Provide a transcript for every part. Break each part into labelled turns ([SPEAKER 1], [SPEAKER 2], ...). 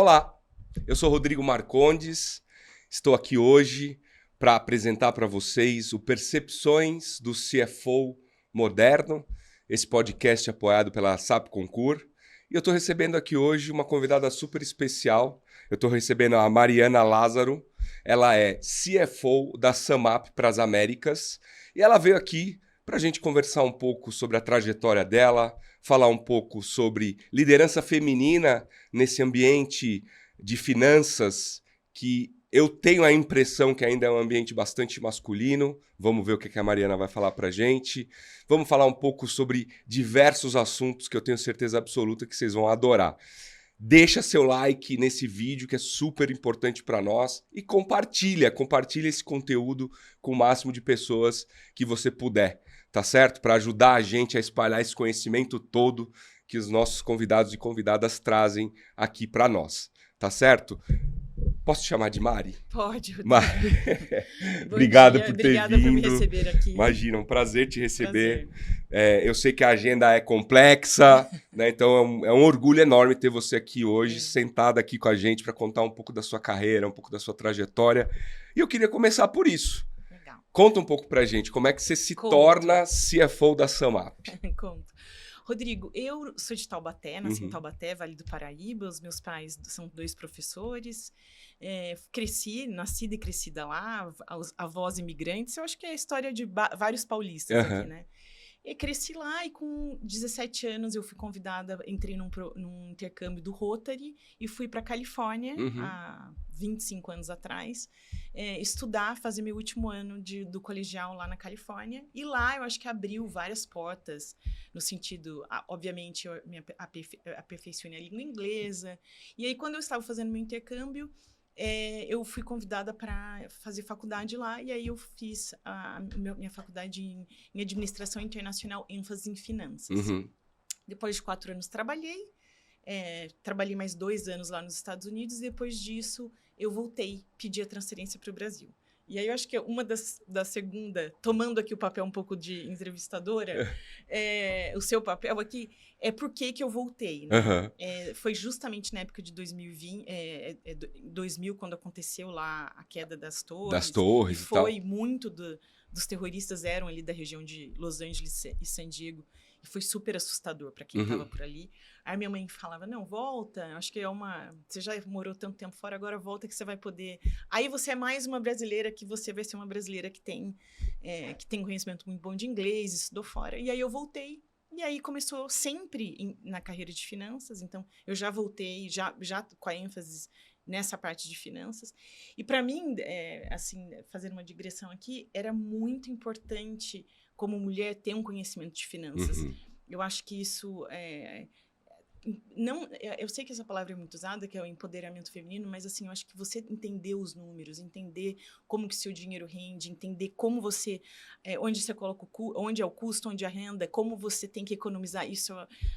[SPEAKER 1] Olá, eu sou Rodrigo Marcondes, estou aqui hoje para apresentar para vocês o Percepções do CFO Moderno, esse podcast apoiado pela SAP Concur. E eu estou recebendo aqui hoje uma convidada super especial. Eu estou recebendo a Mariana Lázaro, ela é CFO da SumUp para as Américas e ela veio aqui para a gente conversar um pouco sobre a trajetória dela, falar um pouco sobre liderança feminina nesse ambiente de finanças que eu tenho a impressão que ainda é um ambiente bastante masculino. Vamos ver o que a Mariana vai falar para a gente. Vamos falar um pouco sobre diversos assuntos que eu tenho certeza absoluta que vocês vão adorar. Deixa seu like nesse vídeo que é super importante para nós e compartilha esse conteúdo com o máximo de pessoas que você puder, tá certo? Para ajudar a gente a espalhar esse conhecimento todo que os nossos convidados e convidadas trazem aqui para nós, tá certo? Posso te chamar de Mari?
[SPEAKER 2] Pode.
[SPEAKER 1] Obrigado por ter
[SPEAKER 2] Obrigada
[SPEAKER 1] vindo.
[SPEAKER 2] por me receber aqui.
[SPEAKER 1] Imagina, um prazer te receber. Eu sei que a agenda é complexa, né? Então é um orgulho enorme ter você aqui hoje, sentada aqui com a gente para contar um pouco da sua carreira, um pouco da sua trajetória. E eu queria começar por isso.
[SPEAKER 2] Legal.
[SPEAKER 1] Conta um pouco pra gente, como é que você se torna CFO da SumUp?
[SPEAKER 2] Conto. Rodrigo, eu sou de Taubaté, nasci em Taubaté, Vale do Paraíba. Os meus pais são 2 professores. Nascida e crescida lá, avós imigrantes. Eu acho que é a história de vários paulistas aqui, né? E cresci lá e com 17 anos eu fui convidada, entrei num intercâmbio do Rotary e fui para a Califórnia, há 25 anos atrás, estudar, fazer meu último ano do colegial lá na Califórnia. E lá eu acho que abriu várias portas, no sentido, obviamente, eu aperfeiçoei a língua inglesa. E aí, quando eu estava fazendo meu intercâmbio, eu fui convidada para fazer faculdade lá, e aí eu fiz a minha faculdade em Administração Internacional, ênfase em Finanças. Depois de 4 anos trabalhei mais 2 anos lá nos Estados Unidos, e depois disso eu voltei, pedi a transferência para o Brasil. E aí eu acho que uma da segunda, tomando aqui o papel um pouco de entrevistadora, o seu papel aqui, é por que eu voltei, né? Foi justamente na época de 2000, quando aconteceu lá a queda das torres. E foi muito dos terroristas eram ali da região de Los Angeles e San Diego. E foi super assustador para quem estava por ali. Aí minha mãe falava, não, volta, acho que você já morou tanto tempo fora, agora volta que você vai poder... Aí você é mais uma brasileira, que você vai ser uma brasileira que tem conhecimento muito bom de inglês, estudou fora. E aí eu voltei. E aí começou sempre na carreira de finanças. Então, eu já voltei, já com a ênfase nessa parte de finanças. E para mim, assim, fazendo uma digressão aqui, era muito importante, como mulher, ter um conhecimento de finanças. Eu acho que isso eu sei que essa palavra é muito usada, que é o empoderamento feminino, mas assim, eu acho que você entender os números, entender como que seu dinheiro rende, entender como você, onde você coloca onde é o custo, onde é a renda, como você tem que economizar, isso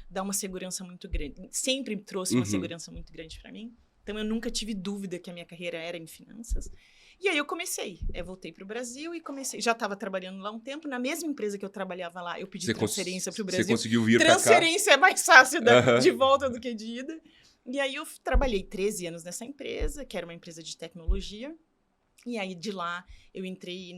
[SPEAKER 2] dá uma segurança muito grande. Sempre trouxe uma segurança muito grande para mim. Então, eu nunca tive dúvida que a minha carreira era em finanças. E aí eu comecei, voltei para o Brasil e comecei. Já estava trabalhando lá um tempo, na mesma empresa que eu trabalhava lá, eu pedi transferência para o Brasil.
[SPEAKER 1] Você conseguiu vir para cá?
[SPEAKER 2] Transferência é mais fácil de volta do que de ida. E aí eu trabalhei 13 anos nessa empresa, que era uma empresa de tecnologia. E aí de lá eu entrei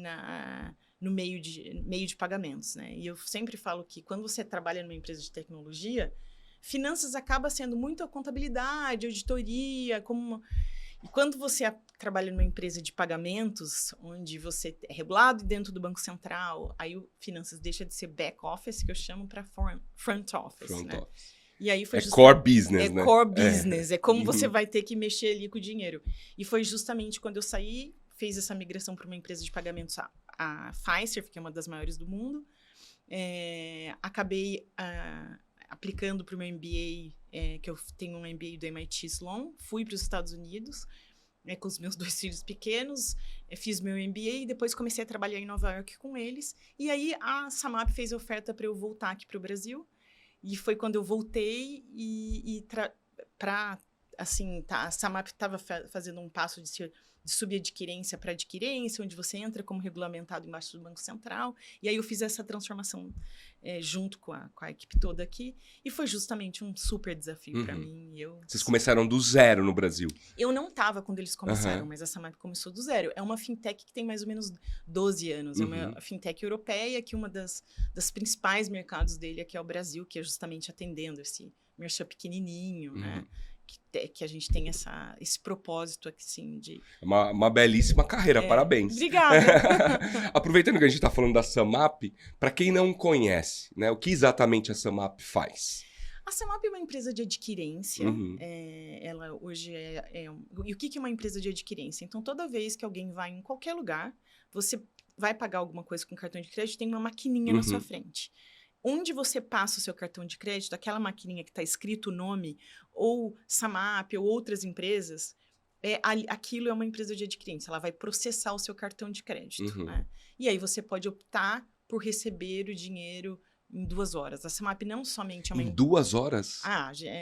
[SPEAKER 2] no meio de pagamentos, né? E eu sempre falo que quando você trabalha numa empresa de tecnologia, finanças acaba sendo muito a contabilidade, auditoria, E quando você trabalha numa empresa de pagamentos, onde você é regulado dentro do Banco Central, aí o finanças deixa de ser back office, que eu chamo, para front office, né? E aí foi
[SPEAKER 1] core business, né?
[SPEAKER 2] Core business, é como você vai ter que mexer ali com o dinheiro. E foi justamente quando eu saí, fiz essa migração para uma empresa de pagamentos, a Fiserv, que é uma das maiores do mundo. Acabei aplicando para o meu MBA, que eu tenho um MBA do MIT Sloan, fui para os Estados Unidos, com os meus 2 filhos pequenos, fiz meu MBA e depois comecei a trabalhar em Nova York com eles. E aí a SumUp fez oferta para eu voltar aqui para o Brasil. E foi quando eu voltei a SumUp estava fazendo um passo de ser de subadquirência para adquirência, onde você entra como regulamentado embaixo do Banco Central. E aí eu fiz essa transformação junto com a equipe toda aqui. E foi justamente um super desafio para mim.
[SPEAKER 1] Vocês começaram do zero no Brasil?
[SPEAKER 2] Eu não estava quando eles começaram, mas a Samap começou do zero. É uma fintech que tem mais ou menos 12 anos. É uma fintech europeia, que uma das principais mercados dele aqui é o Brasil, que é justamente atendendo esse merchan pequenininho, né? Que a gente tem esse propósito aqui, sim, de...
[SPEAKER 1] Uma belíssima carreira, parabéns.
[SPEAKER 2] Obrigada.
[SPEAKER 1] Aproveitando que a gente está falando da Samap, para quem não conhece, né, o que exatamente a Samap faz?
[SPEAKER 2] A Samap é uma empresa de adquirência. Ela hoje E o que é uma empresa de adquirência? Então, toda vez que alguém vai em qualquer lugar, você vai pagar alguma coisa com cartão de crédito, tem uma maquininha na sua frente. Onde você passa o seu cartão de crédito, aquela maquininha que está escrito o nome, ou Samap, ou outras empresas, aquilo é uma empresa de adquirência. Ela vai processar o seu cartão de crédito. Né? E aí você pode optar por receber o dinheiro em 2 horas. A Samap não somente é uma...
[SPEAKER 1] Em 2 horas?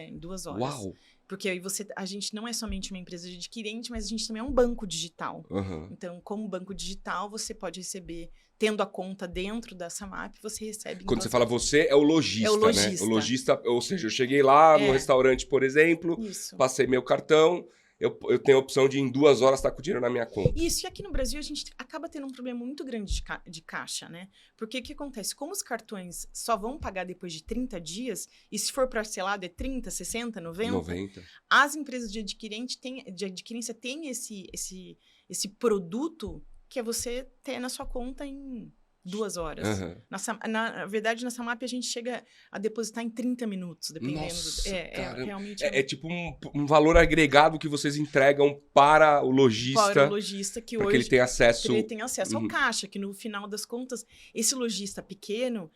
[SPEAKER 2] Em 2 horas.
[SPEAKER 1] Uau!
[SPEAKER 2] Porque aí a gente não é somente uma empresa de adquirente, mas a gente também é um banco digital. Então, como banco digital, você pode receber, tendo a conta dentro da Samap, você recebe...
[SPEAKER 1] Quando você fala você, é o lojista, né? O lojista, ou seja, eu cheguei lá no restaurante, por exemplo, passei meu cartão, eu tenho a opção de em 2 horas estar com o dinheiro na minha conta.
[SPEAKER 2] Isso, e aqui no Brasil a gente acaba tendo um problema muito grande de caixa, né? Porque o que acontece? Como os cartões só vão pagar depois de 30 dias, e se for parcelado é 30, 60, 90, as empresas de adquirência têm esse produto que é você ter na sua conta em 2 horas. Na verdade, na Samap a gente chega a depositar em 30 minutos, dependendo.
[SPEAKER 1] Nossa,
[SPEAKER 2] realmente...
[SPEAKER 1] É tipo um valor agregado que vocês entregam para o lojista.
[SPEAKER 2] Para o lojista, que hoje...
[SPEAKER 1] Para que ele tenha acesso...
[SPEAKER 2] Que ele tenha acesso ao caixa, que no final das contas, esse lojista pequeno,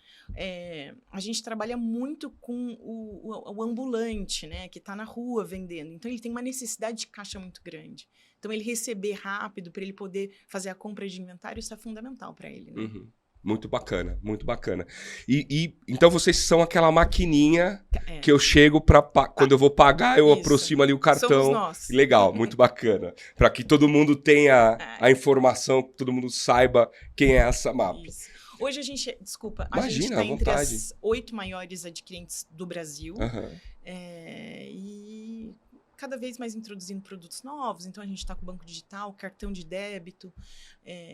[SPEAKER 2] a gente trabalha muito com o ambulante, né? Que está na rua vendendo. Então, ele tem uma necessidade de caixa muito grande. Então, ele receber rápido, para ele poder fazer a compra de inventário, isso é fundamental para ele, né?
[SPEAKER 1] Muito bacana, muito bacana. Então, vocês são aquela maquininha que eu chego para... Quando eu vou pagar, eu aproximo ali o cartão.
[SPEAKER 2] Somos nós.
[SPEAKER 1] Legal, muito bacana. Para que todo mundo tenha a informação, que todo mundo saiba quem é a Samap.
[SPEAKER 2] Isso. Hoje a gente... Desculpa.
[SPEAKER 1] Imagina,
[SPEAKER 2] a gente está entre
[SPEAKER 1] vontade.
[SPEAKER 2] as 8 maiores adquirentes do Brasil. E... cada vez mais introduzindo produtos novos. Então, a gente está com o banco digital, cartão de débito.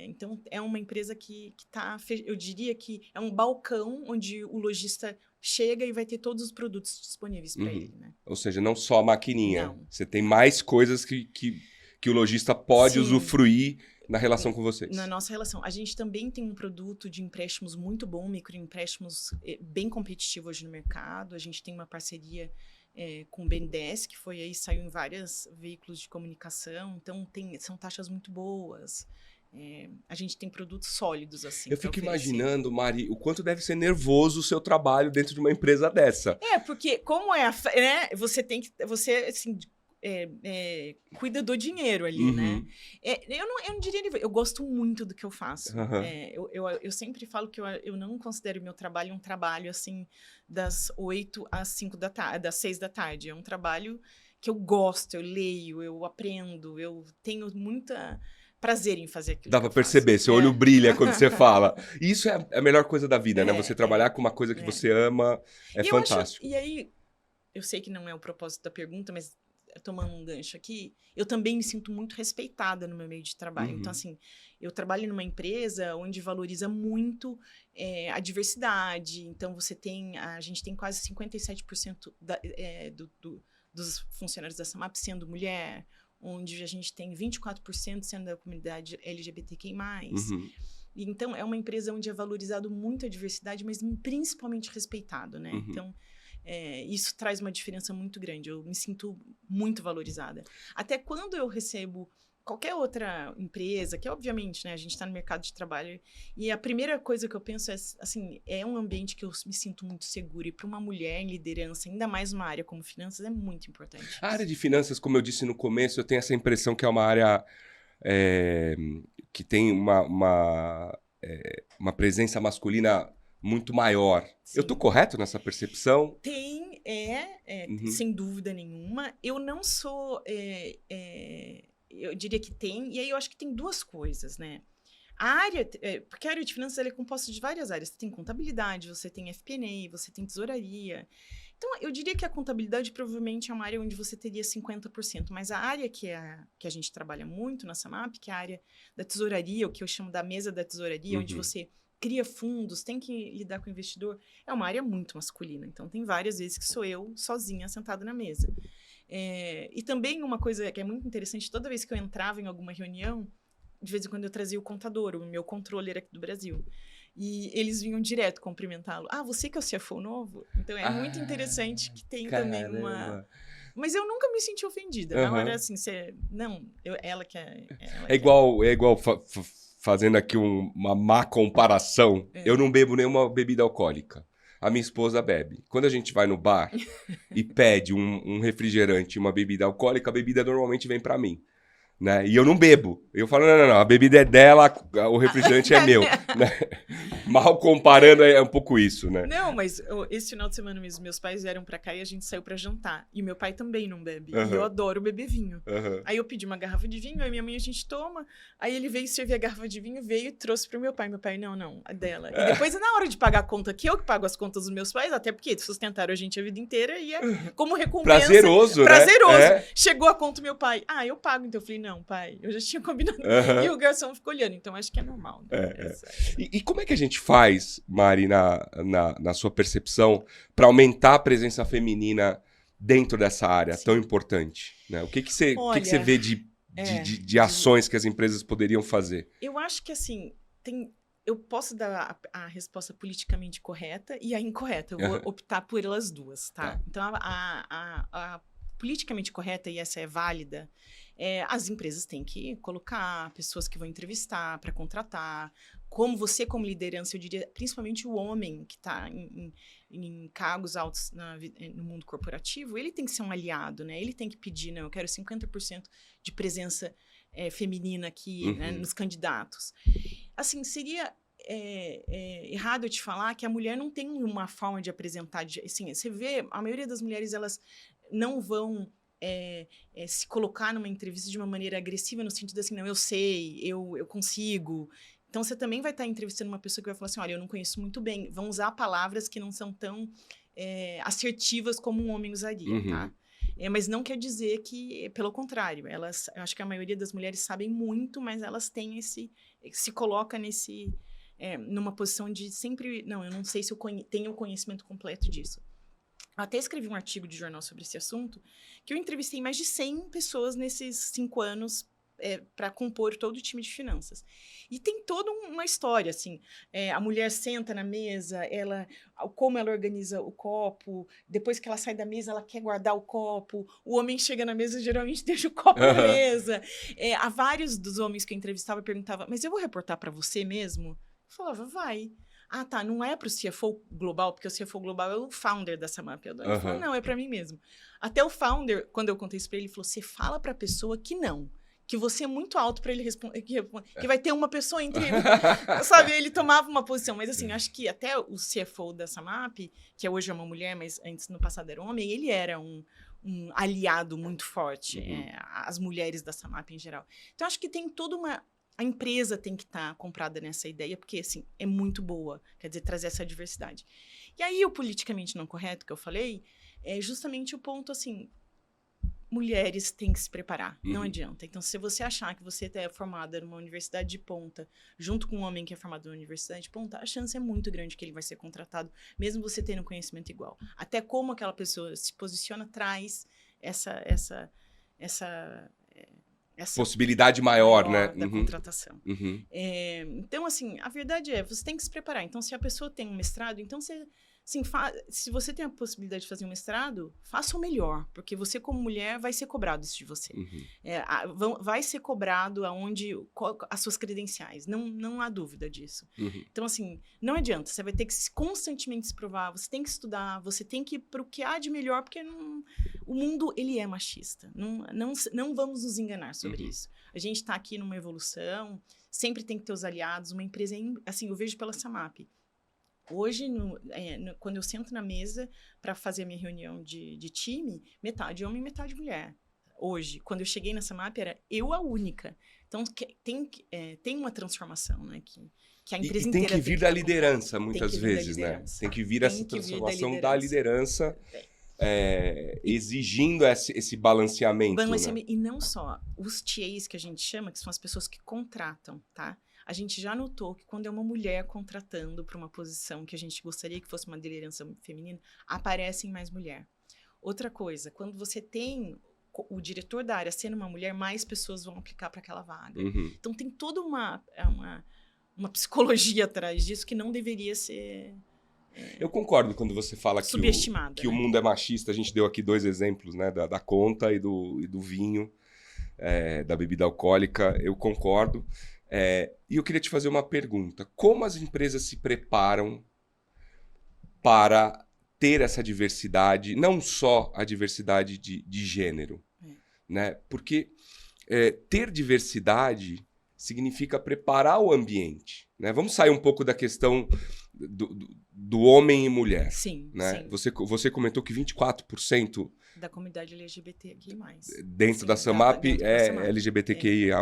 [SPEAKER 2] Então, é uma empresa que está... Eu diria que é um balcão onde o lojista chega e vai ter todos os produtos disponíveis para ele. Né?
[SPEAKER 1] Ou seja, não só a maquininha.
[SPEAKER 2] Não.
[SPEAKER 1] Você tem mais coisas que o lojista pode usufruir na relação com vocês.
[SPEAKER 2] Na nossa relação. A gente também tem um produto de empréstimos muito bom, microempréstimos bem competitivo hoje no mercado. A gente tem uma parceria... com o BNDES, que saiu em vários veículos de comunicação, então são taxas muito boas. A gente tem produtos sólidos, assim.
[SPEAKER 1] Eu fico imaginando, Mari, o quanto deve ser nervoso o seu trabalho dentro de uma empresa dessa.
[SPEAKER 2] Porque como né, você tem que... Você, assim... cuida do dinheiro ali, né? Eu não diria... Eu gosto muito do que eu faço. Eu sempre falo que eu não considero o meu trabalho um trabalho, assim, das 8 às 5 da tarde, das 6 da tarde. É um trabalho que eu gosto, eu leio, eu aprendo, eu tenho muita prazer em fazer aquilo.
[SPEAKER 1] Dá pra perceber, seu olho brilha quando você fala. Isso é a melhor coisa da vida, né? Você trabalhar com uma coisa que você ama, fantástico.
[SPEAKER 2] E aí, eu sei que não é o propósito da pergunta, mas... tomando um gancho aqui, eu também me sinto muito respeitada no meu meio de trabalho. Então, assim, eu trabalho numa empresa onde valoriza muito a diversidade. Então, a gente tem quase 57% dos funcionários da Samap sendo mulher, onde a gente tem 24% sendo da comunidade LGBTQI+. Então, é uma empresa onde é valorizado muito a diversidade, mas principalmente respeitado, né? Então... isso traz uma diferença muito grande. Eu me sinto muito valorizada. Até quando eu recebo qualquer outra empresa, que obviamente, né, a gente está no mercado de trabalho, e a primeira coisa que eu penso é, assim, é um ambiente que eu me sinto muito segura. E para uma mulher em liderança, ainda mais uma área como finanças, é muito importante.
[SPEAKER 1] A área de finanças, como eu disse no começo, eu tenho essa impressão que é uma área que tem uma presença masculina muito maior. Sim. Eu tô correto nessa percepção?
[SPEAKER 2] Sem dúvida nenhuma. Eu não sou... eu diria que tem, e aí eu acho que tem duas coisas, né? A área, porque a área de finanças ela é composta de várias áreas. Você tem contabilidade, você tem FP&A, você tem tesouraria. Então, eu diria que a contabilidade provavelmente é uma área onde você teria 50%, mas a área que a gente trabalha muito na Samap, que é a área da tesouraria, o que eu chamo da mesa da tesouraria, onde você cria fundos, tem que lidar com o investidor, é uma área muito masculina. Então, tem várias vezes que sou eu sozinha sentada na mesa. E também uma coisa que é muito interessante, toda vez que eu entrava em alguma reunião, de vez em quando eu trazia o contador, o meu controller aqui do Brasil. E eles vinham direto cumprimentá-lo. Ah, você que é o CFO novo? Então, é muito interessante que tem também uma... Mas eu nunca me senti ofendida. Na hora, assim, não, ela que é...
[SPEAKER 1] É igual fazendo aqui uma má comparação. Eu não bebo nenhuma bebida alcoólica. A minha esposa bebe. Quando a gente vai no bar e pede um refrigerante e uma bebida alcoólica, a bebida normalmente vem pra mim. Né? E eu não bebo. Eu falo, não, a bebida é dela, o refrigerante é meu. Né? Mal comparando, é um pouco isso, né?
[SPEAKER 2] Não, mas esse final de semana mesmo, meus pais vieram pra cá e a gente saiu pra jantar. E meu pai também não bebe. E eu adoro beber vinho. Aí eu pedi uma garrafa de vinho, aí minha mãe a gente toma. Aí ele veio servir a garrafa de vinho, veio e trouxe pro meu pai. Meu pai, não, a dela. E depois, na hora de pagar a conta, que eu que pago as contas dos meus pais, até porque sustentaram a gente a vida inteira e como recompensa...
[SPEAKER 1] Prazeroso, né?
[SPEAKER 2] Chegou a conta do meu pai. Ah, eu pago. Então eu falei, não, pai, eu já tinha combinado. E o garçom ficou olhando, então acho que é normal. Né?
[SPEAKER 1] E como é que a gente faz, Mari, na sua percepção, para aumentar a presença feminina dentro dessa área tão importante? Né? O que você vê de ações que as empresas poderiam fazer?
[SPEAKER 2] Eu acho que, assim, eu posso dar a resposta politicamente correta e a incorreta. Eu vou optar por elas duas, tá? Então, a politicamente correta, e essa é válida, as empresas têm que colocar pessoas que vão entrevistar para contratar. Como como liderança, eu diria, principalmente o homem que está em cargos altos no mundo corporativo, ele tem que ser um aliado, né? Ele tem que pedir, não, eu quero 50% de presença feminina aqui, né, nos candidatos. Assim, seria errado eu te falar que a mulher não tem uma forma de apresentar. Assim, você vê, a maioria das mulheres, elas não vão se colocar numa entrevista de uma maneira agressiva, no sentido assim, não, eu sei, eu consigo. Então, você também vai estar entrevistando uma pessoa que vai falar assim, olha, eu não conheço muito bem. Vão usar palavras que não são tão assertivas como um homem usaria, tá? Mas não quer dizer que, pelo contrário, eu acho que a maioria das mulheres sabem muito, mas elas têm se coloca numa posição de sempre, não, eu não sei se eu tenho o conhecimento completo disso. Eu até escrevi um artigo de jornal sobre esse assunto, que eu entrevistei mais de 100 pessoas nesses 5 anos para compor todo o time de finanças. E tem toda uma história, assim. A mulher senta na mesa, como ela organiza o copo, depois que ela sai da mesa, ela quer guardar o copo, o homem chega na mesa e geralmente deixa o copo na mesa. Há vários dos homens que eu entrevistava perguntavam, mas eu vou reportar para você mesmo? Eu falava, vai. Ah, tá, não é para o CFO global, porque o CFO global é o founder da Samap. Eu falei, não, é para mim mesmo. Até o founder, quando eu contei isso para ele, ele falou, você fala para a pessoa que não, que você é muito alto para ele responder, que vai ter uma pessoa entre ele. Sabe, ele tomava uma posição. Mas, assim, acho que até o CFO da Samap, que hoje é uma mulher, mas antes, no passado, era um homem, ele era um aliado muito forte, as mulheres da Samap em geral. Então, acho que tem toda a empresa tem que estar comprada nessa ideia, porque, assim, é muito boa, quer dizer, trazer essa diversidade. E aí, o politicamente não correto que eu falei, é justamente o ponto, assim, mulheres têm que se preparar, não adianta. Então, se você achar que você é formada numa universidade de ponta, junto com um homem que é formado numa universidade de ponta, a chance é muito grande que ele vai ser contratado, mesmo você tendo conhecimento igual. Até como aquela pessoa se posiciona, traz essa
[SPEAKER 1] possibilidade maior, né?
[SPEAKER 2] Da contratação. Então, assim, a verdade você tem que se preparar. Então, se a pessoa tem um mestrado, então você... Assim, se você tem a possibilidade de fazer um mestrado, faça o melhor, porque você, como mulher, vai ser cobrado isso de você. Vai ser cobrado as suas credenciais, não há dúvida disso. Então, assim, não adianta, você vai ter que constantemente se provar, você tem que estudar, você tem que ir para o que há de melhor, porque o mundo, ele é machista. Não vamos nos enganar sobre isso. A gente está aqui numa evolução, sempre tem que ter os aliados, uma empresa, assim, eu vejo pela Samap. Hoje, quando eu sento na mesa para fazer a minha reunião de time, metade homem e metade mulher. hoje. Quando eu cheguei nessa MAP, era eu a única. Então, tem uma transformação, né? Que a empresa inteira
[SPEAKER 1] tem que vir da liderança, muitas vezes, né? Tem que vir essa
[SPEAKER 2] Tem que vir
[SPEAKER 1] transformação da liderança, exigindo esse balanceamento. Né?
[SPEAKER 2] E não só. Os TAs que a gente chama, que são as pessoas que contratam, tá? A gente já notou que quando é uma mulher contratando para uma posição que a gente gostaria que fosse uma liderança feminina, aparecem mais mulher. Outra coisa, quando você tem o diretor da área sendo uma mulher, mais pessoas vão aplicar para aquela vaga.
[SPEAKER 1] Uhum.
[SPEAKER 2] Então, tem toda uma psicologia atrás disso que não deveria ser...
[SPEAKER 1] Eu concordo quando você fala que o mundo é machista. A gente deu aqui 2 exemplos, né? Da conta e do vinho, da bebida alcoólica. Eu concordo. E eu queria te fazer uma pergunta. Como as empresas se preparam para ter essa diversidade, não só a diversidade de gênero, né? Porque ter diversidade significa preparar o ambiente, né? Vamos sair um pouco da questão do homem e mulher.
[SPEAKER 2] Sim,
[SPEAKER 1] né?
[SPEAKER 2] sim.
[SPEAKER 1] Você comentou que 24%
[SPEAKER 2] da comunidade LGBTQI+.
[SPEAKER 1] Dentro da SAMAP é LGBTQIA+.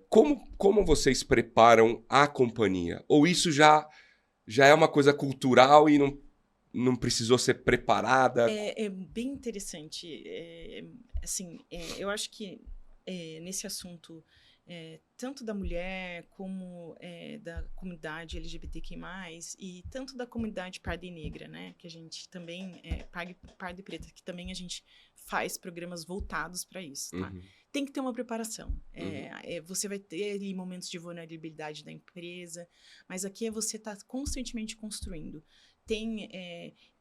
[SPEAKER 1] Como vocês preparam a companhia? Ou isso já é uma coisa cultural e não precisou ser preparada?
[SPEAKER 2] É bem interessante. Eu acho que nesse assunto, tanto da mulher como da comunidade LGBTQI+, e tanto da comunidade parda e negra, né? Que a gente também, parda e preta, que também a gente faz programas voltados para isso, tá?
[SPEAKER 1] Uhum.
[SPEAKER 2] Tem que ter uma preparação. Você vai ter ali momentos de vulnerabilidade da empresa, mas aqui você está constantemente construindo.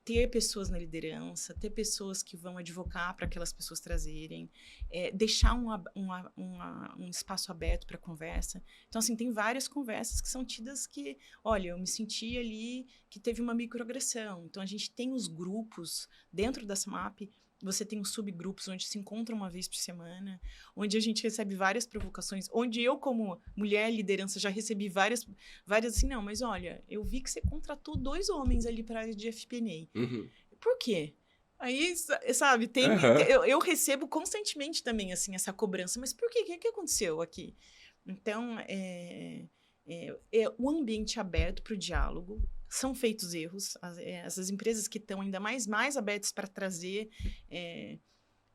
[SPEAKER 2] Ter pessoas na liderança, ter pessoas que vão advocar para aquelas pessoas trazerem, deixar um espaço aberto para conversa. Então, assim, tem várias conversas que são tidas que, olha, eu me senti ali que teve uma microagressão. Então, a gente tem os grupos dentro da SAMAP. Você tem os subgrupos onde se encontram uma vez por semana, onde a gente recebe várias provocações, onde eu, como mulher liderança, já recebi várias assim, não, mas olha, eu vi que você contratou 2 homens ali para a área de FP&A.
[SPEAKER 1] Uhum.
[SPEAKER 2] Por quê? Aí, sabe, eu recebo constantemente também, assim, essa cobrança, mas por quê? O que aconteceu aqui? Então, o ambiente aberto para o diálogo. São feitos erros, essas empresas que estão ainda mais abertas para trazer,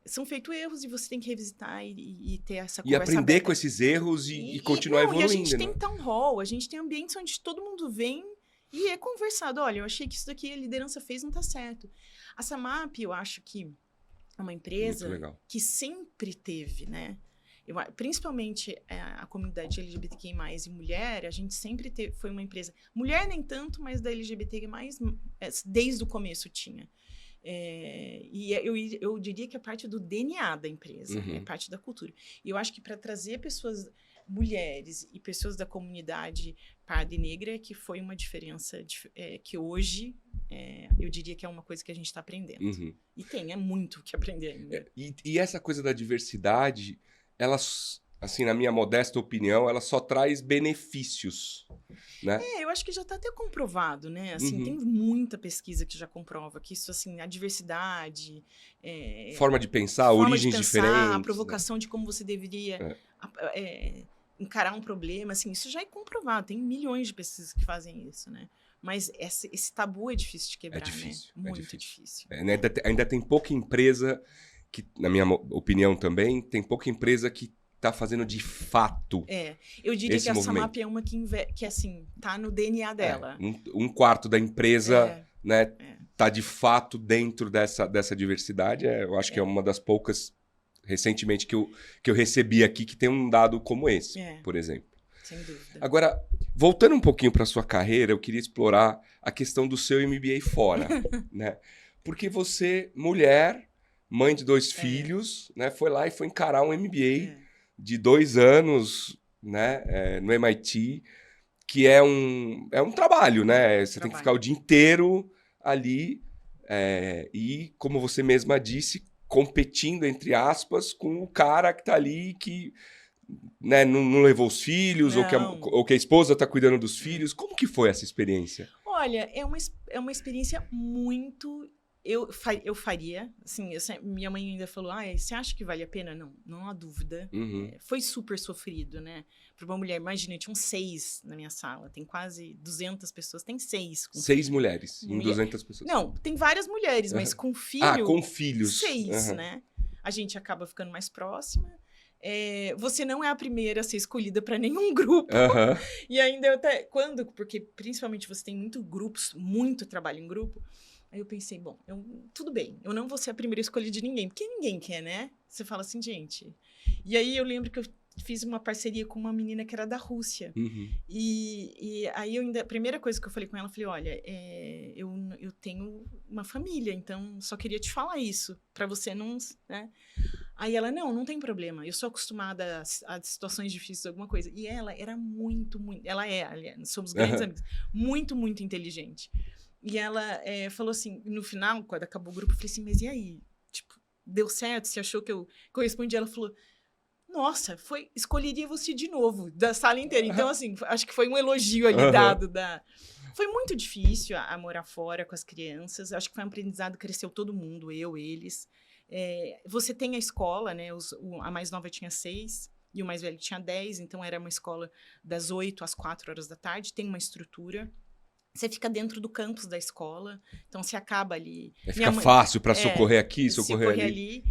[SPEAKER 2] são feitos erros e você tem que revisitar e ter essa conversa
[SPEAKER 1] aprender
[SPEAKER 2] aberta.
[SPEAKER 1] Com esses erros e continuar evoluindo.
[SPEAKER 2] E a gente tem town hall, a gente tem ambientes onde todo mundo vem e é conversado. Olha, eu achei que isso daqui a liderança fez, não está certo. A SAMAP, eu acho que é uma empresa que sempre teve, né? Principalmente a comunidade LGBTQI+, e mulher, a gente sempre foi uma empresa... Mulher nem tanto, mas da LGBTQI+, desde o começo tinha. E eu diria que é parte do DNA da empresa, é parte da cultura. E eu acho que para trazer pessoas, mulheres e pessoas da comunidade parda e negra, que foi uma diferença que hoje... eu diria que é uma coisa que a gente está aprendendo.
[SPEAKER 1] Uhum.
[SPEAKER 2] E tem muito o que aprender ainda.
[SPEAKER 1] E essa coisa da diversidade... ela, assim, na minha modesta opinião, ela só traz benefícios, né?
[SPEAKER 2] Eu acho que já está até comprovado, né? Assim, tem muita pesquisa que já comprova que isso, assim, a diversidade...
[SPEAKER 1] forma de pensar, origens diferentes.
[SPEAKER 2] A provocação, né? De como você deveria encarar um problema, assim, isso já é comprovado. Tem milhões de pesquisas que fazem isso, né? Mas esse tabu é difícil de quebrar,
[SPEAKER 1] difícil,
[SPEAKER 2] né? Muito difícil.
[SPEAKER 1] Ainda tem pouca empresa... que, na minha opinião também, tem pouca empresa que está fazendo de fato
[SPEAKER 2] eu diria que a
[SPEAKER 1] movimento.
[SPEAKER 2] SAMAP é uma que assim, tá no DNA dela.
[SPEAKER 1] Um quarto da empresa né, tá de fato dentro dessa diversidade. Eu acho que é uma das poucas, recentemente, que eu recebi aqui, que tem um dado como esse, por exemplo.
[SPEAKER 2] Sem dúvida.
[SPEAKER 1] Agora, voltando um pouquinho para sua carreira, eu queria explorar a questão do seu MBA fora. Né? Porque você, mulher... mãe de 2 filhos, né? Foi lá e foi encarar um MBA de 2 anos, né? No MIT, que é um trabalho, né? Você tem que ficar o dia inteiro ali e, como você mesma disse, competindo, entre aspas, com o cara que tá ali que né, não levou os filhos ou que a esposa tá cuidando dos filhos. Como que foi essa experiência?
[SPEAKER 2] Olha, é uma experiência muito eu faria, assim, minha mãe ainda falou, você acha que vale a pena? Não, não há dúvida. Foi super sofrido, né? Para uma mulher, imagina, tinham 6 na minha sala, tem quase 200 pessoas, tem 6 com
[SPEAKER 1] 6
[SPEAKER 2] filho.
[SPEAKER 1] mulheres em 200 pessoas.
[SPEAKER 2] Não, tem várias mulheres, mas com filho...
[SPEAKER 1] com filhos.
[SPEAKER 2] 6, né? A gente acaba ficando mais próxima. Você não é a primeira a ser escolhida para nenhum grupo. E ainda eu até... Porque principalmente você tem muito trabalho em grupo. Aí eu pensei, bom, tudo bem, eu não vou ser a primeira escolha de ninguém, porque ninguém quer, né? Você fala assim, gente... E aí eu lembro que eu fiz uma parceria com uma menina que era da Rússia. E aí a primeira coisa que eu falei com ela, eu falei, olha, eu tenho uma família, então só queria te falar isso, para você não... né? Aí ela, não tem problema, eu sou acostumada a situações difíceis, alguma coisa. E ela era muito, aliás, somos grandes amigos, muito, muito inteligente. E ela falou assim, no final, quando acabou o grupo, eu falei assim, mas e aí? Tipo, deu certo? Você achou que eu correspondi? Ela falou, nossa, escolheria você de novo, da sala inteira. Então, assim, acho que foi um elogio ali dado Foi muito difícil a morar fora com as crianças. Acho que foi um aprendizado, cresceu todo mundo, eles. Você tem a escola, né? A mais nova tinha 6 e o mais velho tinha 10. Então, era uma escola das 8 às 4 horas da tarde. Tem uma estrutura. Você fica dentro do campus da escola, então você acaba ali...
[SPEAKER 1] Fica fácil para socorrer aqui, socorrer ali.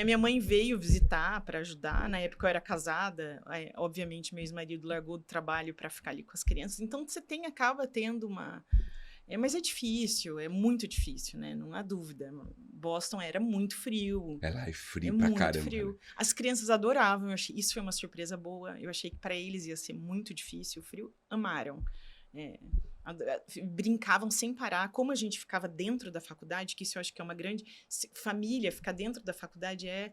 [SPEAKER 2] Minha mãe veio visitar para ajudar, na época eu era casada, obviamente meu ex-marido largou do trabalho para ficar ali com as crianças, então você acaba tendo uma... mas é difícil, é muito difícil, né? Não há dúvida. Boston era muito frio.
[SPEAKER 1] Lá é frio pra caramba.
[SPEAKER 2] Muito frio. Né? As crianças adoravam, isso foi uma surpresa boa, eu achei que para eles ia ser muito difícil, o frio, amaram. Brincavam sem parar. Como a gente ficava dentro da faculdade, que isso eu acho que é uma grande família, ficar dentro da faculdade é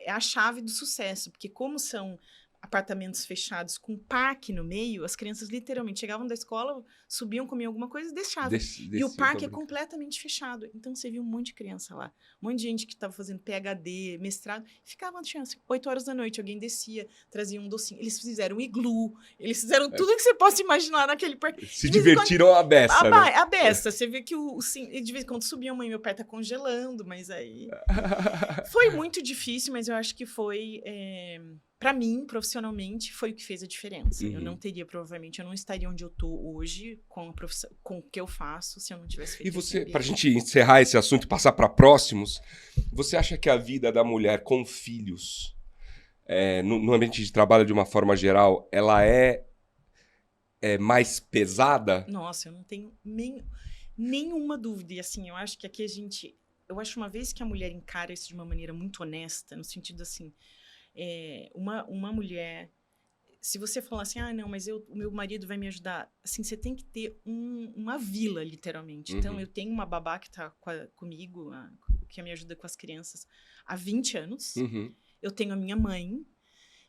[SPEAKER 2] a chave do sucesso, porque como são apartamentos fechados com parque no meio, as crianças literalmente chegavam da escola, subiam, comiam alguma coisa e deixavam. E o parque é completamente fechado. Então, você viu um monte de criança lá. Um monte de gente que estava fazendo PhD, mestrado, ficava de chance. 8 horas da noite, alguém descia, trazia um docinho. Eles fizeram um iglu, eles fizeram tudo que você possa imaginar naquele parque.
[SPEAKER 1] Se divertiram a beça, né?
[SPEAKER 2] A beça. Você vê que de vez em quando subia, mãe, meu pé tá congelando, mas aí... Foi muito difícil, mas eu acho que foi... Para mim, profissionalmente, foi o que fez a diferença. Eu não teria, provavelmente, eu não estaria onde eu tô hoje com a profissão, com o que eu faço, se eu não tivesse feito. E
[SPEAKER 1] você, pra gente encerrar esse assunto e passar para próximos, você acha que a vida da mulher com filhos, no ambiente de trabalho de uma forma geral, ela é mais pesada?
[SPEAKER 2] Nossa, eu não tenho nenhuma dúvida. E assim, eu acho que aqui eu acho uma vez que a mulher encara isso de uma maneira muito honesta, no sentido assim, uma mulher, se você falar assim, não, mas o meu marido vai me ajudar, assim, você tem que ter uma vila, literalmente. Então, eu tenho uma babá que tá comigo, que me ajuda com as crianças há 20 anos. Eu tenho a minha mãe.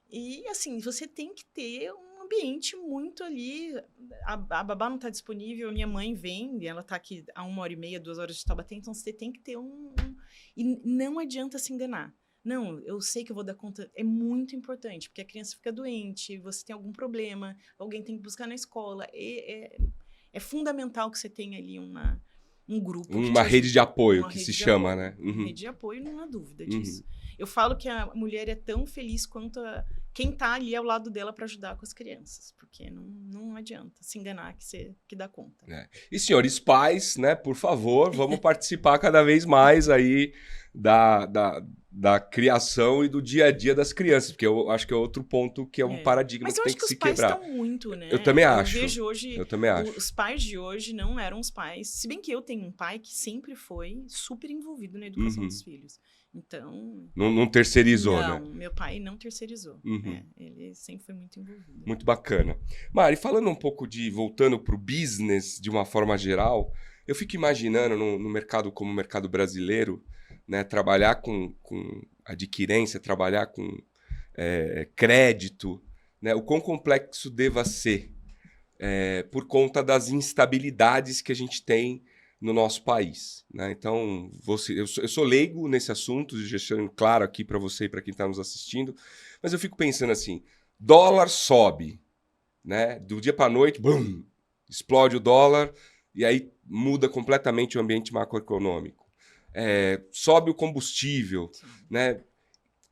[SPEAKER 2] E, assim, você tem que ter um ambiente muito ali. A babá não tá disponível, a minha mãe vem, ela tá aqui a 1h30, 2 horas de Taubaté, então você tem que ter E não adianta se enganar. Não, eu sei que eu vou dar conta. É muito importante, porque a criança fica doente, você tem algum problema, alguém tem que buscar na escola. É fundamental que você tenha ali um grupo.
[SPEAKER 1] Uma rede de apoio, que se chama, né?
[SPEAKER 2] Rede de apoio, não há dúvida disso. Eu falo que a mulher é tão feliz quanto quem tá ali ao lado dela para ajudar com as crianças, porque não adianta se enganar que dá conta.
[SPEAKER 1] E, senhores pais, né, por favor, vamos participar cada vez mais aí da criação e do dia a dia das crianças, porque eu acho que é outro ponto que é um paradigma que tem que se quebrar.
[SPEAKER 2] Mas eu acho que os pais estão muito, né?
[SPEAKER 1] Eu também acho.
[SPEAKER 2] Eu vejo hoje,
[SPEAKER 1] eu também acho.
[SPEAKER 2] Os pais de hoje não eram os pais, se bem que eu tenho um pai que sempre foi super envolvido na educação dos filhos. Então...
[SPEAKER 1] Não terceirizou, né?
[SPEAKER 2] Não, meu pai não terceirizou. Ele sempre foi muito envolvido.
[SPEAKER 1] Muito bacana. Mari, falando um pouco voltando para o business de uma forma geral, eu fico imaginando no mercado como o mercado brasileiro, né, trabalhar com adquirência, trabalhar com crédito, né, o quão complexo deva ser por conta das instabilidades que a gente tem no nosso país, né? Então, eu sou leigo nesse assunto, deixando claro aqui para você e para quem está nos assistindo, mas eu fico pensando assim, dólar sobe, né? Do dia para a noite, bum, explode o dólar e aí muda completamente o ambiente macroeconômico. sobe o combustível, né?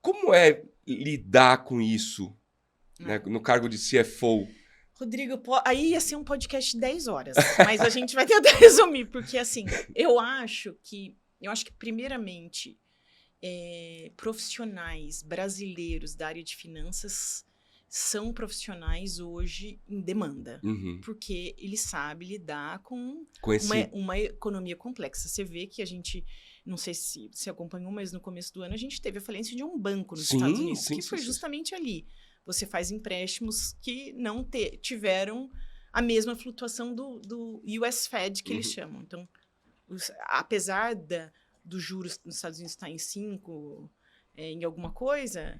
[SPEAKER 1] Como é lidar com isso, né, no cargo de CFO?
[SPEAKER 2] Rodrigo, aí ia ser um podcast de 10 horas, mas a gente vai tentar resumir, porque assim, eu acho que primeiramente, profissionais brasileiros da área de finanças são profissionais hoje em demanda, porque ele sabe lidar com uma economia complexa. Você vê que a gente, não sei se você acompanhou, mas no começo do ano a gente teve a falência de um banco nos Estados Unidos, que foi justamente ali. Você faz empréstimos que não tiveram a mesma flutuação do US Fed, que eles chamam. Então, apesar dos juros nos Estados Unidos estar em 5, em alguma coisa,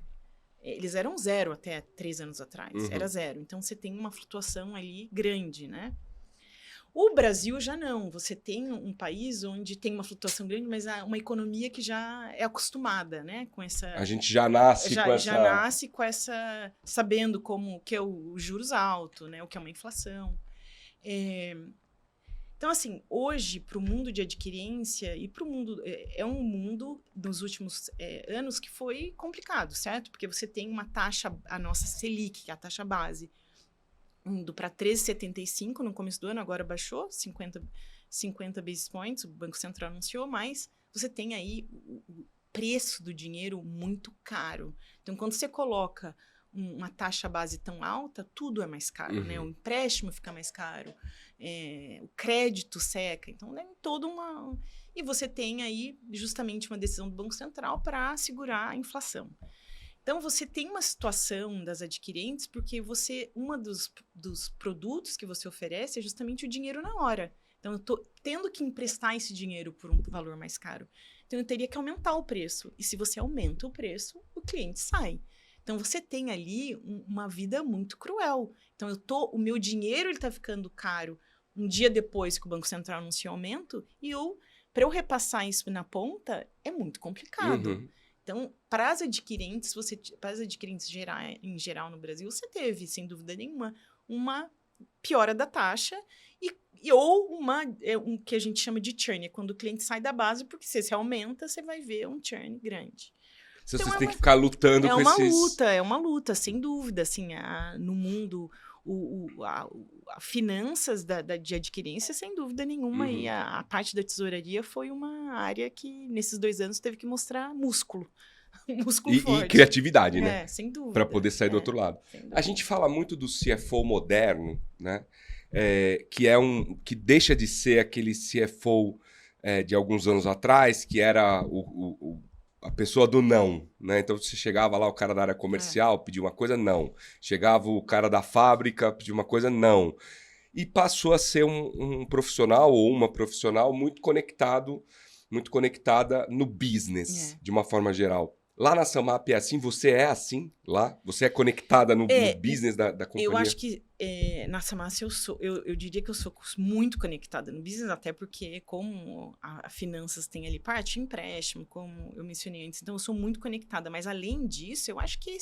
[SPEAKER 2] eles eram 0 até 3 anos atrás. Era 0. Então, você tem uma flutuação ali grande, né? O Brasil já não. Você tem um país onde tem uma flutuação grande, mas uma economia que já é acostumada, né? Com essa...
[SPEAKER 1] A gente já nasce com essa...
[SPEAKER 2] Já nasce com essa... Sabendo como que é o juros alto, né? O que é uma inflação. Então, assim, hoje, para o mundo de adquirência e para o mundo... É um mundo, nos últimos anos, que foi complicado, certo? Porque você tem uma taxa, a nossa Selic, que é a taxa base, indo para 13,75 no começo do ano, agora baixou 50 basis points, o Banco Central anunciou, mas você tem aí o preço do dinheiro muito caro. Então, quando você coloca uma taxa base tão alta, tudo é mais caro, né? O empréstimo fica mais caro, o crédito seca, então é toda uma... E você tem aí justamente uma decisão do Banco Central para segurar a inflação. Então, você tem uma situação das adquirentes, porque uma dos produtos que você oferece é justamente o dinheiro na hora. Então, eu estou tendo que emprestar esse dinheiro por um valor mais caro. Então, eu teria que aumentar o preço. E se você aumenta o preço, o cliente sai. Então, você tem ali uma vida muito cruel. Então, o meu dinheiro está ficando caro um dia depois que o Banco Central anunciou aumento, e para eu repassar isso na ponta, é muito complicado. Então, para as adquirentes, em geral no Brasil, você teve, sem dúvida nenhuma, uma piora da taxa ou um que a gente chama de churn, é quando o cliente sai da base, porque se você aumenta, você vai ver um churn grande.
[SPEAKER 1] Então, vocês têm que ficar lutando com esses...
[SPEAKER 2] É uma luta, sem dúvida. Assim, no mundo, a finanças de adquirência, sem dúvida nenhuma. E a parte da tesouraria foi uma área que, nesses 2 anos, teve que mostrar músculo. Músculo forte.
[SPEAKER 1] E criatividade, né?
[SPEAKER 2] Sem dúvida.
[SPEAKER 1] Para poder sair do outro lado. A gente fala muito do CFO moderno, né? Que deixa de ser aquele CFO de alguns anos atrás, que era a pessoa do não, né? Então, você chegava lá, o cara da área comercial pedia uma coisa, não. Chegava o cara da fábrica, pedia uma coisa, não. E passou a ser um profissional ou uma profissional muito conectada no business, de uma forma geral. Lá na Samap é assim? Você é assim lá? Você é conectada no business da companhia?
[SPEAKER 2] Eu acho que na Samap eu diria que eu sou muito conectada no business, até porque como a finanças tem ali parte empréstimo, como eu mencionei antes, então eu sou muito conectada. Mas além disso, eu acho que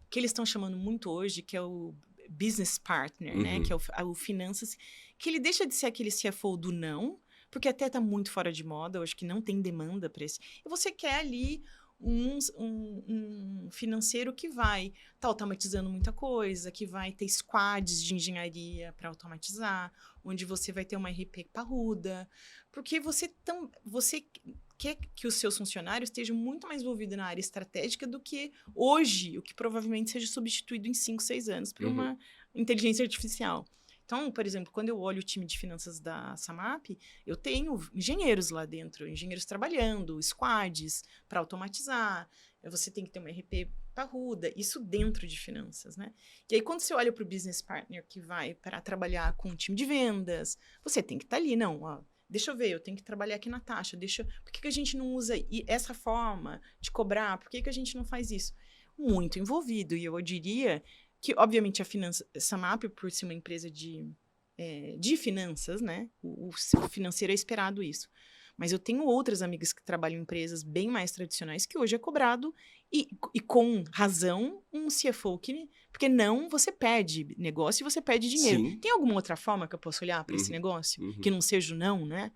[SPEAKER 2] que eles estão chamando muito hoje, que é o business partner, né? Que é o finanças, que ele deixa de ser aquele CFO do não, porque até está muito fora de moda, eu acho que não tem demanda para esse. E você quer ali um financeiro que vai estar automatizando muita coisa, que vai ter squads de engenharia para automatizar, onde você vai ter uma RP parruda, porque você quer que os seus funcionários estejam muito mais envolvidos na área estratégica do que hoje, o que provavelmente seja substituído em 5, 6 anos por uma inteligência artificial. Então, por exemplo, quando eu olho o time de finanças da Samap, eu tenho engenheiros lá dentro, engenheiros trabalhando, squads para automatizar, você tem que ter uma RP parruda, isso dentro de finanças, né? E aí, quando você olha para o business partner que vai para trabalhar com um time de vendas, você tem que estar ali, deixa eu ver, eu tenho que trabalhar aqui na taxa, por que a gente não usa essa forma de cobrar, por que a gente não faz isso? Muito envolvido, e eu diria que, obviamente, a Samap, por ser uma empresa de finanças, né? O financeiro é esperado isso. Mas eu tenho outras amigas que trabalham em empresas bem mais tradicionais que hoje é cobrado, e com razão, um CFO porque não, você perde negócio e você perde dinheiro.
[SPEAKER 1] Sim.
[SPEAKER 2] Tem alguma outra forma que eu posso olhar para esse negócio? Que não seja o não, né?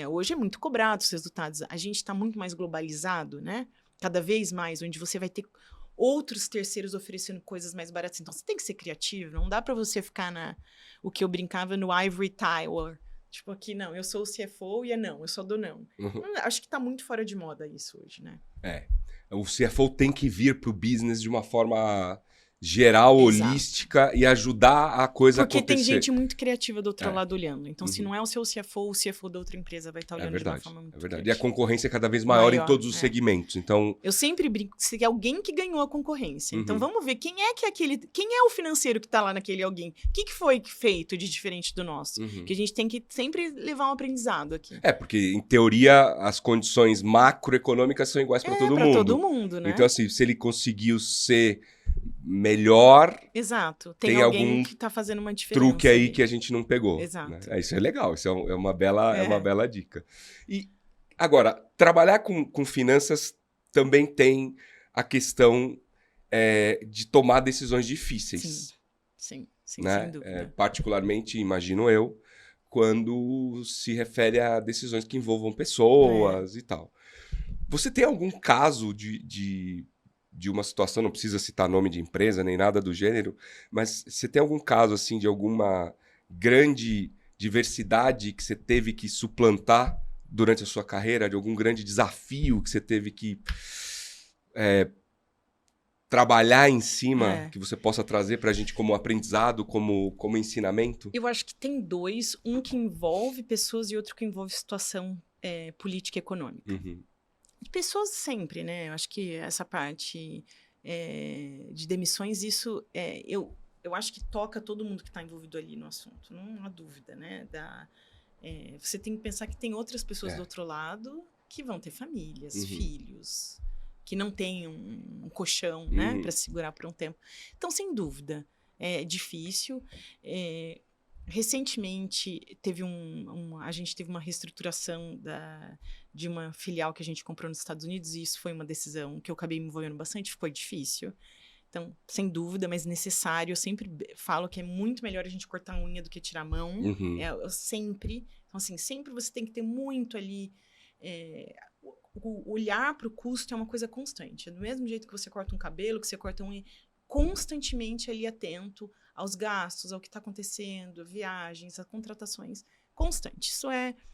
[SPEAKER 2] Hoje é muito cobrado os resultados. A gente está muito mais globalizado, né? Cada vez mais, onde você vai ter outros terceiros oferecendo coisas mais baratas. Então, você tem que ser criativo. Não dá para você ficar o que eu brincava no Ivory Tower. Tipo, aqui, não, eu sou o CFO e eu só dou não. Acho que tá muito fora de moda isso hoje, né?
[SPEAKER 1] O CFO tem que vir pro business de uma forma geral, holística e ajudar a coisa
[SPEAKER 2] Porque
[SPEAKER 1] acontecer.
[SPEAKER 2] tem gente muito criativa do outro lado olhando. Então, se não é o seu CFO, o CFO da outra empresa vai estar olhando de uma forma muito criativa.
[SPEAKER 1] E a concorrência é cada vez maior em todos os segmentos. Então,
[SPEAKER 2] eu sempre brinco se é alguém que ganhou a concorrência. Então, vamos ver quem é o financeiro que está lá naquele alguém. O que foi feito de diferente do nosso? Que a gente tem que sempre levar um aprendizado aqui.
[SPEAKER 1] Porque, em teoria, as condições macroeconômicas são iguais para todo mundo.
[SPEAKER 2] Para todo mundo, né?
[SPEAKER 1] Então, assim, se ele conseguiu ser melhor...
[SPEAKER 2] Exato. Tem alguém que tá fazendo uma diferença.
[SPEAKER 1] Truque aí que a gente não pegou.
[SPEAKER 2] Exato.
[SPEAKER 1] Né? Isso é legal, isso é uma bela dica. E, agora, trabalhar com finanças também tem a questão de tomar decisões difíceis.
[SPEAKER 2] Sim,
[SPEAKER 1] né?
[SPEAKER 2] Sem dúvida.
[SPEAKER 1] Particularmente, imagino eu, quando se refere a decisões que envolvam pessoas e tal. Você tem algum caso de uma situação, não precisa citar nome de empresa nem nada do gênero, mas você tem algum caso assim de alguma grande diversidade que você teve que suplantar durante a sua carreira, de algum grande desafio que você teve que trabalhar em cima, que você possa trazer para a gente como aprendizado, como ensinamento?
[SPEAKER 2] Eu acho que tem dois, um que envolve pessoas e outro que envolve situação política e econômica. Pessoas sempre, né? Eu acho que essa parte de demissões, isso eu acho que toca todo mundo que está envolvido ali no assunto, não há dúvida, né? Você tem que pensar que tem outras pessoas do outro lado que vão ter famílias, filhos, que não têm um colchão, né? Para se segurar por um tempo. Então, sem dúvida, é difícil. Recentemente, a gente teve uma reestruturação de uma filial que a gente comprou nos Estados Unidos, e isso foi uma decisão que eu acabei me envolvendo bastante, foi difícil. Então, sem dúvida, mas necessário. Eu sempre falo que é muito melhor a gente cortar a unha do que tirar a mão. Eu sempre. Então, assim, sempre você tem que ter muito ali... o olhar para o custo é uma coisa constante. Do mesmo jeito que você corta um cabelo, que você corta unha, constantemente ali atento aos gastos, ao que está acontecendo, viagens, a contratações. Constante. Isso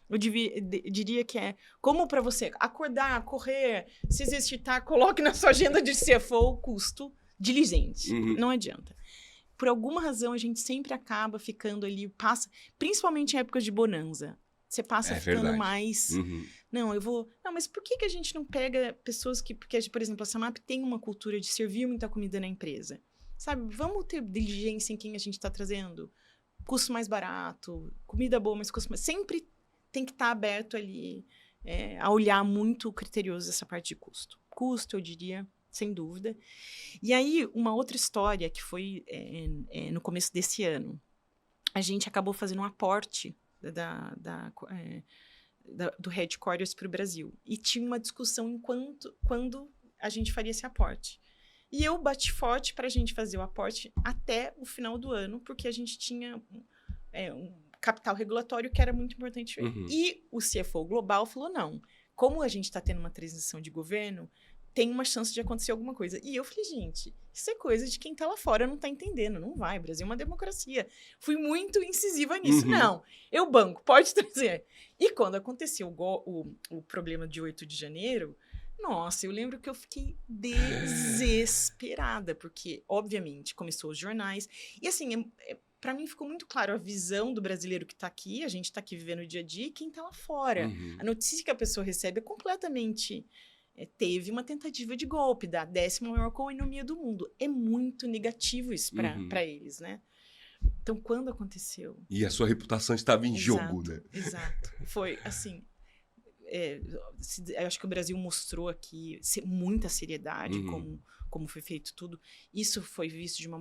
[SPEAKER 2] eu diria que é como para você acordar, correr, se exercitar, coloque na sua agenda de CFO o custo diligente. Não adianta. Por alguma razão, a gente sempre acaba ficando ali, principalmente em épocas de bonanza. Você passa ficando mais... Não, mas por que a gente não pega pessoas que... Porque, por exemplo, a Samap tem uma cultura de servir muita comida na empresa. Sabe? Vamos ter diligência em quem a gente está trazendo. Custo mais barato, comida boa, mas custo mais... Sempre tem que estar aberto ali a olhar muito criterioso essa parte de custo. Custo, eu diria, sem dúvida. E aí, uma outra história que foi no começo desse ano. A gente acabou fazendo um aporte do headquarters para o Brasil. E tinha uma discussão quando a gente faria esse aporte. E eu bati forte para a gente fazer o aporte até o final do ano, porque a gente tinha um capital regulatório que era muito importante. E o CFO global falou, não, como a gente está tendo uma transição de governo, tem uma chance de acontecer alguma coisa. E eu falei, gente, isso é coisa de quem está lá fora, não está entendendo, não vai, o Brasil é uma democracia. Fui muito incisiva nisso. Não, eu banco, pode trazer. E quando aconteceu o problema de 8 de janeiro, nossa, eu lembro que eu fiquei desesperada, porque, obviamente, começou os jornais. E, assim, para mim ficou muito claro a visão do brasileiro que está aqui, a gente está aqui vivendo o dia a dia, e quem está lá fora. A notícia que a pessoa recebe é completamente... teve uma tentativa de golpe da 10ª maior economia do mundo. É muito negativo isso para eles, né? Então, quando aconteceu...
[SPEAKER 1] E a sua reputação estava em jogo, né?
[SPEAKER 2] Exato. Foi, assim... eu acho que o Brasil mostrou aqui muita seriedade, como foi feito tudo. Isso foi visto de uma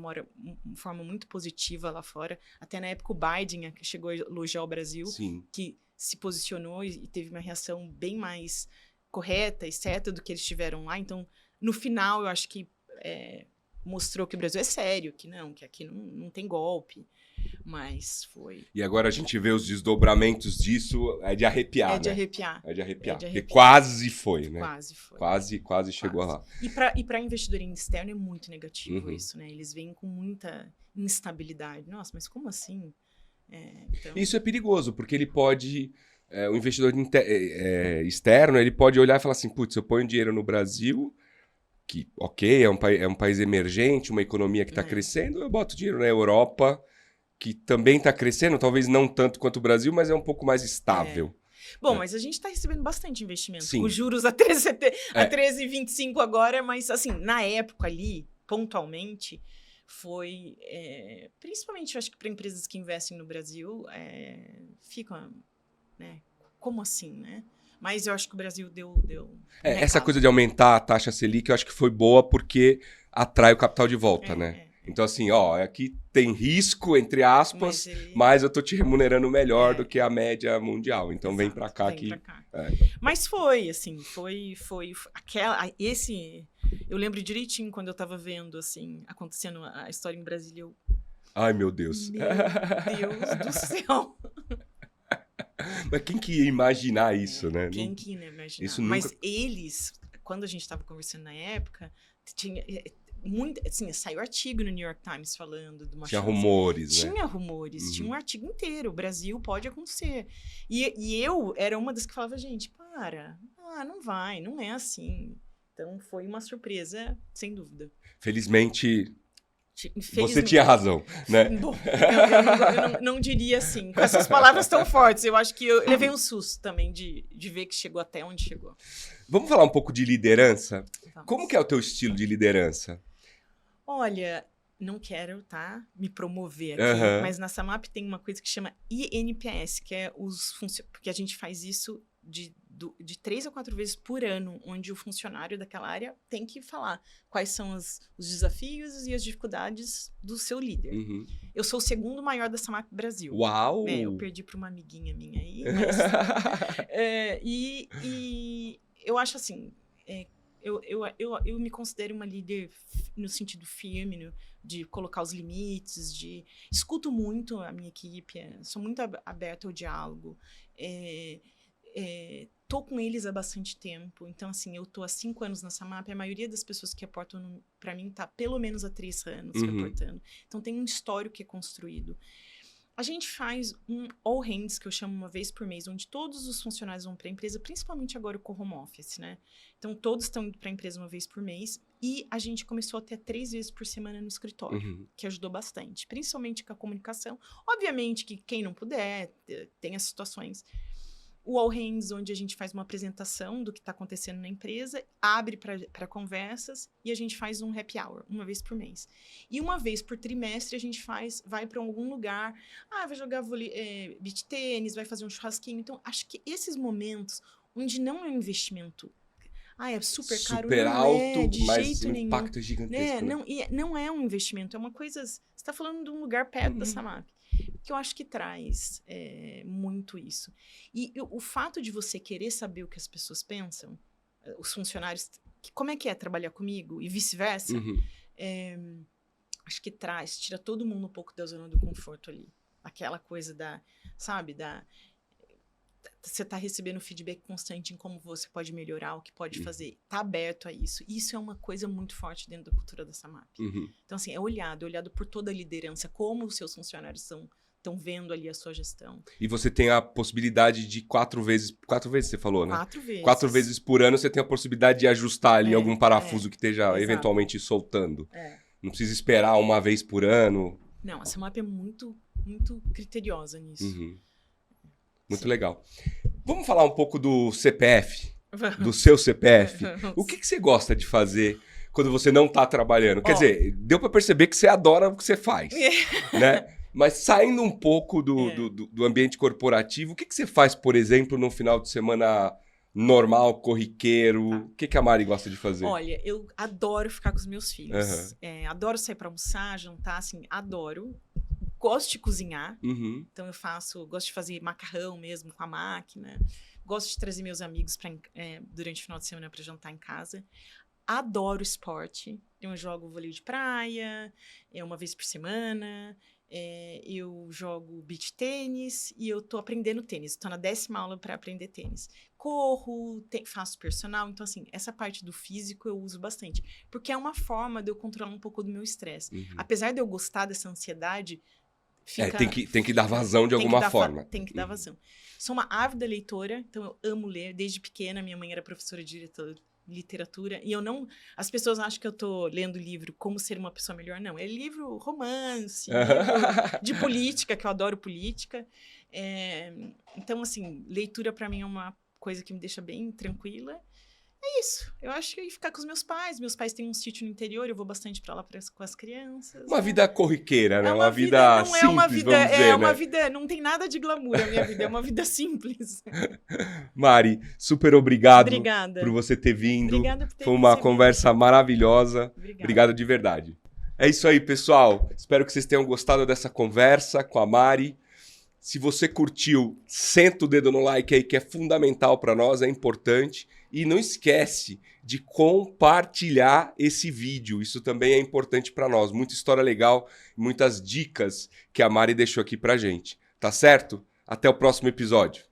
[SPEAKER 2] forma muito positiva lá fora. Até na época o Biden, que chegou a elogiar o Brasil, que se posicionou e teve uma reação bem mais correta e certa do que eles tiveram lá. Então, no final, eu acho que mostrou que o Brasil é sério, que aqui não tem golpe. Mas foi...
[SPEAKER 1] E agora a gente vê os desdobramentos disso, é de arrepiar,
[SPEAKER 2] É de
[SPEAKER 1] né?
[SPEAKER 2] arrepiar.
[SPEAKER 1] É de arrepiar.
[SPEAKER 2] É de
[SPEAKER 1] Porque
[SPEAKER 2] arrepiar.
[SPEAKER 1] quase foi, né?
[SPEAKER 2] Quase foi.
[SPEAKER 1] Quase chegou lá.
[SPEAKER 2] E para investidor externo é muito negativo isso, né? Eles vêm com muita instabilidade. Nossa, mas como assim? Então...
[SPEAKER 1] Isso é perigoso, porque ele pode... o investidor externo, ele pode olhar e falar assim, putz, eu ponho dinheiro no Brasil, que, ok, é um país emergente, uma economia que está crescendo, eu boto dinheiro na Europa, que também está crescendo, talvez não tanto quanto o Brasil, mas é um pouco mais estável.
[SPEAKER 2] Bom, mas a gente está recebendo bastante investimento.
[SPEAKER 1] Sim.
[SPEAKER 2] Os juros a 13,25 agora, mas assim, na época ali, pontualmente, foi... principalmente, eu acho que para empresas que investem no Brasil, ficam... né? Como assim, né? Mas eu acho que o Brasil deu
[SPEAKER 1] essa coisa de aumentar a taxa Selic, eu acho que foi boa porque atrai o capital de volta, né? Então, assim, aqui tem risco, entre aspas, mas eu tô te remunerando melhor do que a média mundial. Então, exato, vem pra cá que...
[SPEAKER 2] Mas foi, assim, foi aquela... Eu lembro direitinho quando eu tava vendo, assim, acontecendo a história em Brasília.
[SPEAKER 1] Ai, meu Deus.
[SPEAKER 2] Meu Deus do céu.
[SPEAKER 1] Mas quem que ia imaginar isso, né?
[SPEAKER 2] Quem que ia imaginar?
[SPEAKER 1] Isso nunca...
[SPEAKER 2] Mas eles, quando a gente estava conversando na época, tinha muito, assim, saiu artigo no New York Times falando de uma
[SPEAKER 1] Tinha rumores, né?
[SPEAKER 2] Tinha rumores, tinha um artigo inteiro. O Brasil pode acontecer. E eu era uma das que falava, gente, não vai, não é assim. Então foi uma surpresa, sem dúvida.
[SPEAKER 1] Felizmente... Você tinha razão, né?
[SPEAKER 2] Bom, eu não diria assim, com essas palavras tão fortes. Eu acho que eu levei um susto também de ver que chegou até onde chegou.
[SPEAKER 1] Vamos falar um pouco de liderança? Vamos. Como que é o teu estilo de liderança?
[SPEAKER 2] Olha, não quero, me promover aqui, mas na Samap tem uma coisa que chama INPS, que é porque a gente faz isso de 3 a 4 vezes por ano, onde o funcionário daquela área tem que falar quais são os desafios e as dificuldades do seu líder. Eu sou o segundo maior da Samap Brasil.
[SPEAKER 1] Uau!
[SPEAKER 2] Eu perdi para uma amiguinha minha aí, mas... e eu acho assim... Eu me considero uma líder no sentido firme, de colocar os limites, escuto muito a minha equipe, sou muito aberta ao diálogo, tô com eles há bastante tempo, então assim, eu tô há 5 anos na Samap, a maioria das pessoas que aportam para mim tá pelo menos há 3 anos aportando, então tem um histórico que é construído. A gente faz um all hands, que eu chamo uma vez por mês, onde todos os funcionários vão para a empresa, principalmente agora com o home office, né? Então, todos estão indo para a empresa uma vez por mês. E a gente começou até 3 vezes por semana no escritório, que ajudou bastante. Principalmente com a comunicação. Obviamente que quem não puder, tem as situações. O All Hands, onde a gente faz uma apresentação do que está acontecendo na empresa, abre para conversas e a gente faz um happy hour, uma vez por mês. E uma vez por trimestre a gente vai para algum lugar, vai jogar beach tênis, vai fazer um churrasquinho. Então, acho que esses momentos onde não é um investimento, é super caro,
[SPEAKER 1] super alto,
[SPEAKER 2] de
[SPEAKER 1] mas
[SPEAKER 2] jeito
[SPEAKER 1] o impacto é gigantesco.
[SPEAKER 2] Não é um investimento, é uma coisa... Você está falando de um lugar perto da Samap. Que eu acho que traz muito isso. E o fato de você querer saber o que as pessoas pensam, os funcionários, como é que é trabalhar comigo e vice-versa, acho que tira todo mundo um pouco da zona do conforto ali. Aquela coisa você está recebendo feedback constante em como você pode melhorar, o que pode fazer. Está aberto a isso. Isso é uma coisa muito forte dentro da cultura da Samap. Então, assim, é olhado por toda a liderança, como os seus funcionários estão vendo ali a sua gestão.
[SPEAKER 1] E você tem a possibilidade de 4 vezes você falou, né?
[SPEAKER 2] 4 vezes.
[SPEAKER 1] 4 vezes por ano você tem a possibilidade de ajustar ali algum parafuso que esteja eventualmente soltando. Não precisa esperar uma vez por ano.
[SPEAKER 2] Não, a Samap é muito, muito criteriosa nisso.
[SPEAKER 1] Muito legal. Vamos falar um pouco do CPF, do seu CPF. O que você gosta de fazer quando você não está trabalhando? Quer dizer, deu para perceber que você adora o que você faz, né? Mas saindo um pouco do ambiente corporativo, o que você faz, por exemplo, num final de semana normal, corriqueiro? O que a Mari gosta de fazer?
[SPEAKER 2] Olha, eu adoro ficar com os meus filhos. Adoro sair para almoçar, jantar, assim, adoro. Gosto de cozinhar, então gosto de fazer macarrão mesmo com a máquina, gosto de trazer meus amigos durante o final de semana para jantar em casa. Adoro esporte, eu jogo vôlei de praia, uma vez por semana, Eu jogo beach tênis e eu tô aprendendo tênis. Tô na 10ª aula para aprender tênis. Corro, faço personal. Então, assim, essa parte do físico eu uso bastante. Porque é uma forma de eu controlar um pouco do meu estresse.
[SPEAKER 1] Uhum.
[SPEAKER 2] Apesar de eu gostar dessa ansiedade,
[SPEAKER 1] tem que dar vazão de alguma forma.
[SPEAKER 2] Tem que dar vazão. Sou uma ávida leitora, então eu amo ler. Desde pequena, minha mãe era professora de literatura. E eu não... As pessoas acham que eu tô lendo livro Como Ser Uma Pessoa Melhor. Não, é livro romance, livro de política, que eu adoro política. Então, assim, leitura para mim é uma coisa que me deixa bem tranquila. É isso. Eu acho que eu ia ficar com os meus pais. Meus pais têm um sítio no interior, eu vou bastante para lá com as crianças.
[SPEAKER 1] Uma vida corriqueira, né?
[SPEAKER 2] Uma
[SPEAKER 1] vida
[SPEAKER 2] não
[SPEAKER 1] simples,
[SPEAKER 2] é uma vida,
[SPEAKER 1] vamos dizer,
[SPEAKER 2] uma
[SPEAKER 1] né?
[SPEAKER 2] vida, não tem nada de glamour a minha vida, é uma vida simples.
[SPEAKER 1] Mari, super obrigado
[SPEAKER 2] Obrigada
[SPEAKER 1] por você ter vindo.
[SPEAKER 2] Obrigada por ter
[SPEAKER 1] Foi uma
[SPEAKER 2] recebido.
[SPEAKER 1] conversa maravilhosa.
[SPEAKER 2] Obrigada.
[SPEAKER 1] Obrigado de verdade. É isso aí, pessoal. Espero que vocês tenham gostado dessa conversa com a Mari. Se você curtiu, senta o dedo no like aí, que é fundamental para nós, é importante. E não esquece de compartilhar esse vídeo. Isso também é importante para nós. Muita história legal, muitas dicas que a Mari deixou aqui pra gente. Tá certo? Até o próximo episódio.